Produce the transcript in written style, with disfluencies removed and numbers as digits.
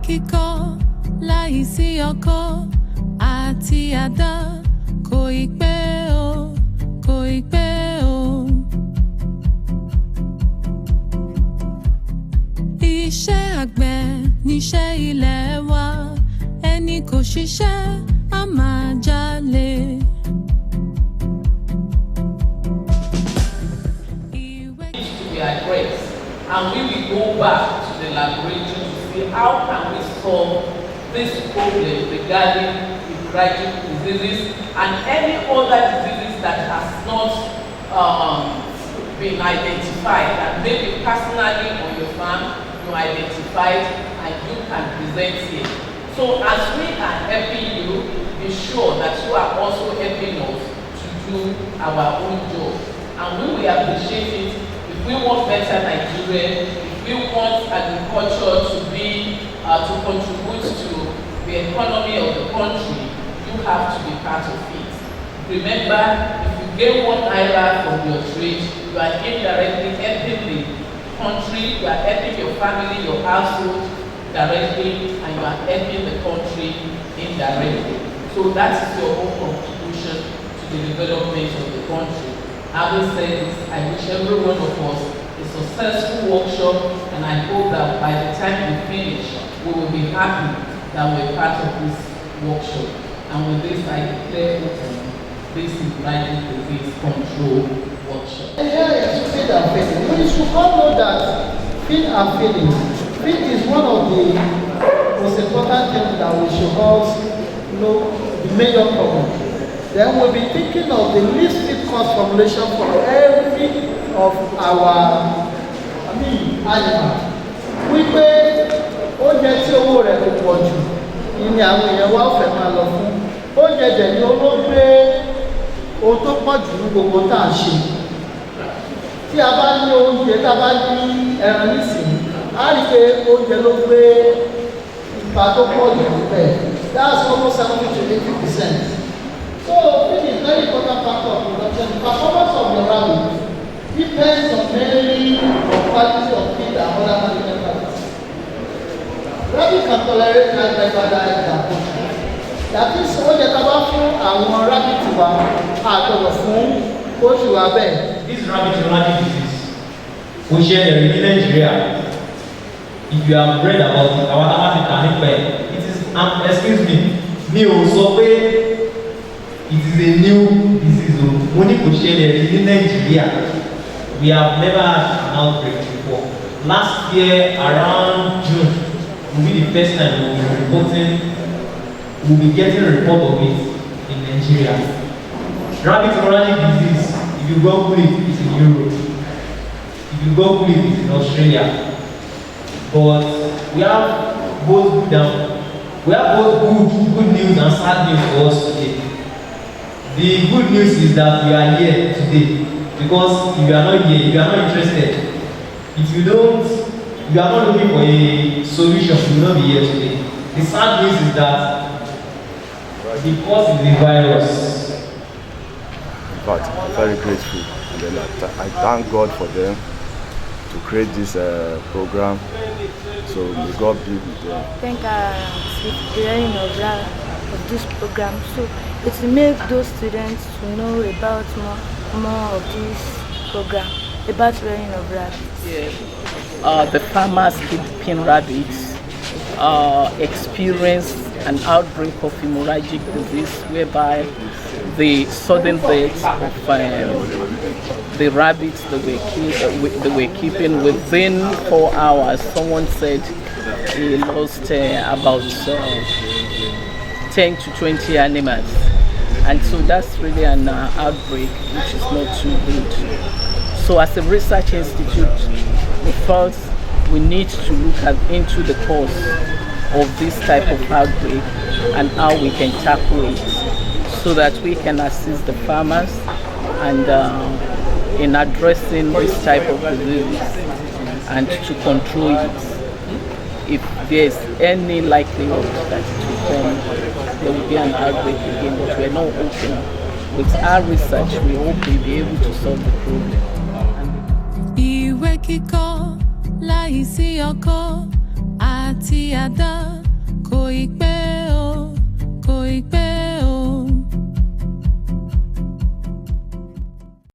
kíkọ́ láìsí ọkọ́ àti àdá kò ì pẹ́ o, kò ì pẹ́ o. Iṣẹ́ àgbẹ̀ níṣẹ́ ilẹ̀ wa, ẹni kò ṣiṣẹ́ á máa jalè. Addressed, and we will go back to the laboratory to see how can we solve this problem regarding hemorrhagic diseases and any other diseases that has not been identified, that maybe personally on your farm you identified and you can present here. So as we are helping you, be sure that you are also helping us to do our own job, and we will appreciate it. If we want better Nigeria, if we want agriculture to be to contribute to the economy of the country, you have to be part of it. Remember, if you gain ₦1 from your trade, you are indirectly helping the country, you are helping your family, your household directly, and you are helping the country indirectly. So that is your own contribution to the development of the country. Having said this, I wish every one of us a successful workshop, and I hope that by the time we finish, we will be happy that we're part of this workshop. And with this, I declare open this hemorrhagic disease control workshop. Here is feed and feeding. We should all know that feed and feeding. Feed is one of the most important things that we should all know, the major problem. Then we'll be thinking of the least feed cost formulation for every of our animals. Wípé oúnjẹ tí owó rẹ̀ kò pọ̀ jù ni àwọn èèyàn wá fẹ́ máa lọ fún. Oúnjẹ dẹ̀ ni olóògbé ohun tó pọ̀ jù ní gbogbo tá à ń ṣe. Tí a bá ní oúnjẹ, tá a bá ní ẹran nísìnyí, á rí pé oúnjẹ ló gbé ipa tó pọ̀ jù níbẹ̀. That's almost 70 to 80%. So this is very important factor of production. The performance of your rabbit depends on mainly on quality of feed and other management factors. Rabbit can tolerate high fiber diet and protein. That is, oúnjẹ tá a bá fún àwọn rabbit wa àgbọ̀dọ̀ fún oṣù abẹ́. This rabbit haemorrhagic disease, we share in Nigeria. If you have read about it, our it is, excuse me, mi ò sọ pé it is a new disease. Money could share in Nigeria. We have never had an outbreak before. Last year, around June, will be the first time we'll be getting a report of it in Nigeria. Rabbit haemorrhagic disease, if you Google it, it's in Europe. If you Google it, it's in Australia. But we have both good news and sad news for us today. The good news is that we are here today, because if you are not here, if you are not interested, if you are not looking for a solution, you will not be here today. The sad news is that the cause is the virus. But I'm very grateful, and then I thank God for them to create this program. So may God be with them. Thank the learning of this program. So it will make those students to know about more of this program, about rearing of rabbits. Yeah. The farmers keeping rabbits experienced an outbreak of hemorrhagic disease, whereby the sudden death of the rabbits that they were keeping within 4 hours. Someone said he lost about 10 to 20 animals, and so that's really an outbreak which is not too good. So as a research institute, we felt we need to look into the cause of this type of outbreak and how we can tackle it, so that we can assist the farmers and in addressing this type of disease and to control it. If there's any likelihood that it will come, there will be an outbreak again, but we're not hoping. With our research, we hope we'll be able to solve the problem. Ìwé kíkọ́ láìsí ọkọ́ àti àdá kò ì pẹ́